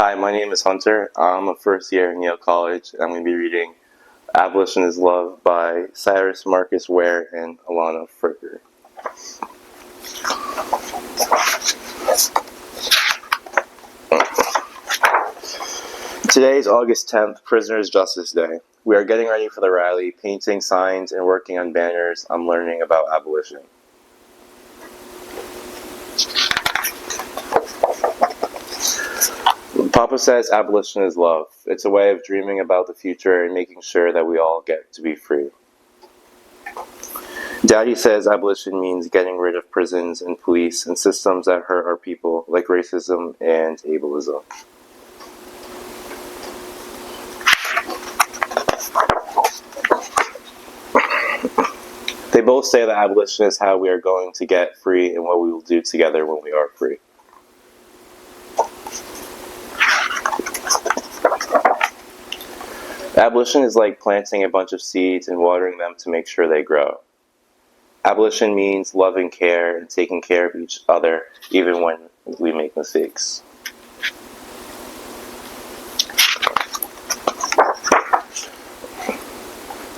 Hi, my name is Hunter. I'm a first year at Yale College, and I'm going to be reading Abolition is Love by Cyrus Marcus Ware and Alana Fricker. Today is August 10th, Prisoners' Justice Day. We are getting ready for the rally, painting signs and working on banners. I'm learning about abolition. Papa says abolition is love. It's a way of dreaming about the future and making sure that we all get to be free. Daddy says abolition means getting rid of prisons and police and systems that hurt our people, like racism and ableism. They both say that abolition is how we are going to get free and what we will do together when we are free. Abolition is like planting a bunch of seeds and watering them to make sure they grow. Abolition means love and care and taking care of each other even when we make mistakes.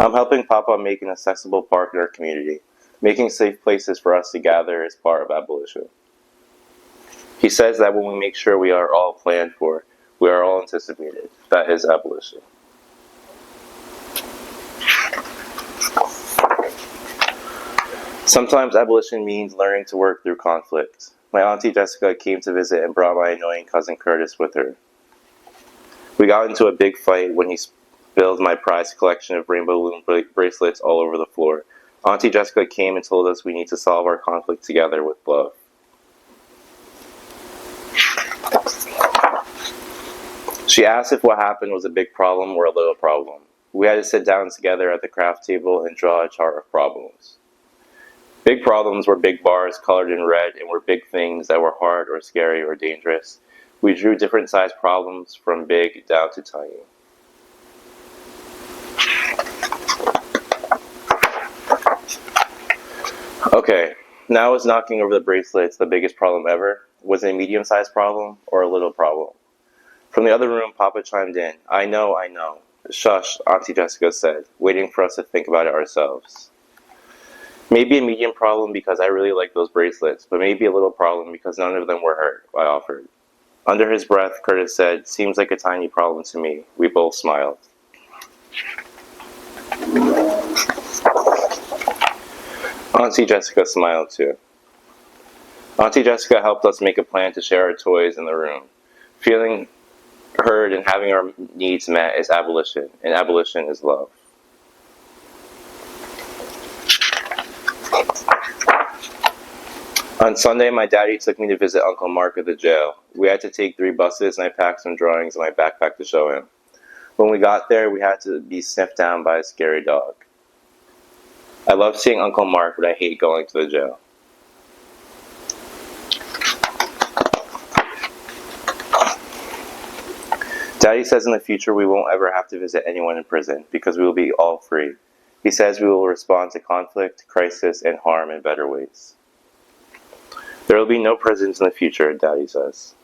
I'm helping Papa make an accessible park in our community. Making safe places for us to gather is part of abolition. He says that when we make sure we are all planned for, we are all anticipated. That is abolition. Sometimes abolition means learning to work through conflict. My auntie Jessica came to visit and brought my annoying cousin Curtis with her. We got into a big fight when he spilled my prized collection of rainbow balloon bracelets all over the floor. Auntie Jessica came and told us we need to solve our conflict together with love. She asked if what happened was a big problem or a little problem. We had to sit down together at the craft table and draw a chart of problems. Big problems were big bars colored in red and were big things that were hard or scary or dangerous. We drew different sized problems from big down to tiny. Okay, now is knocking over the bracelets the biggest problem ever? Was it a medium-sized problem or a little problem? From the other room, Papa chimed in. I know. Shush, Auntie Jessica said, waiting for us to think about it ourselves. Maybe a medium problem because I really like those bracelets, but maybe a little problem because none of them were hurt, I offered. Under his breath, Curtis said, seems like a tiny problem to me. We both smiled. Auntie Jessica smiled too. Auntie Jessica helped us make a plan to share our toys in the room. Feeling heard and having our needs met is abolition, and abolition is love. On Sunday, my daddy took me to visit Uncle Mark at the jail. We had to take 3 buses, and I packed some drawings in my backpack to show him. When we got there, we had to be sniffed down by a scary dog. I love seeing Uncle Mark, but I hate going to the jail. Daddy says in the future we won't ever have to visit anyone in prison because we will be all free. He says we will respond to conflict, crisis, and harm in better ways. There will be no prisons in the future, Daddy says.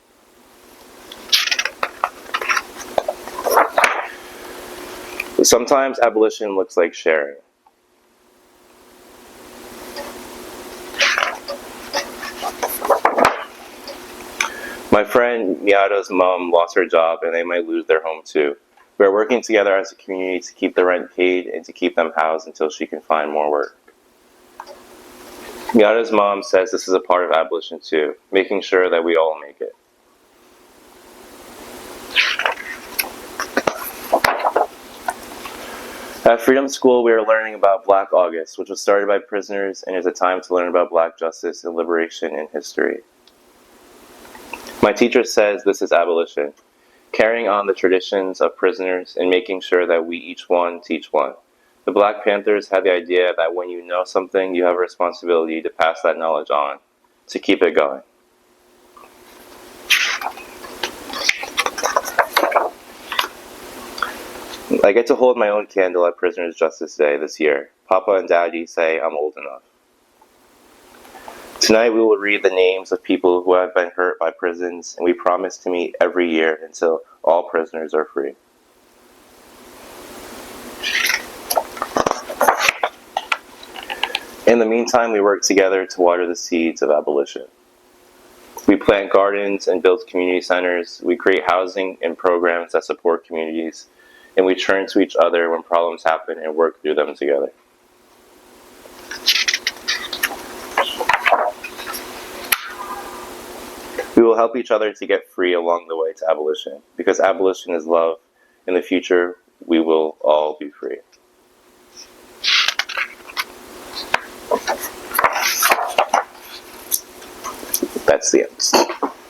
Sometimes abolition looks like sharing. My friend Miata's mom lost her job and they might lose their home too. We are working together as a community to keep the rent paid and to keep them housed until she can find more work. Miata's mom says this is a part of abolition too, making sure that we all make it. At Freedom School, we are learning about Black August, which was started by prisoners and is a time to learn about Black justice and liberation in history. My teacher says this is abolition, carrying on the traditions of prisoners and making sure that we each one teach one. The Black Panthers had the idea that when you know something, you have a responsibility to pass that knowledge on, to keep it going. I get to hold my own candle at Prisoners' Justice Day this year. Papa and Daddy say I'm old enough. Tonight we will read the names of people who have been hurt by prisons, and we promise to meet every year until all prisoners are free. In the meantime, we work together to water the seeds of abolition. We plant gardens and build community centers. We create housing and programs that support communities, and we turn to each other when problems happen and work through them together. We will help each other to get free along the way to abolition, because abolition is love. In the future, we will all be free. That's the end.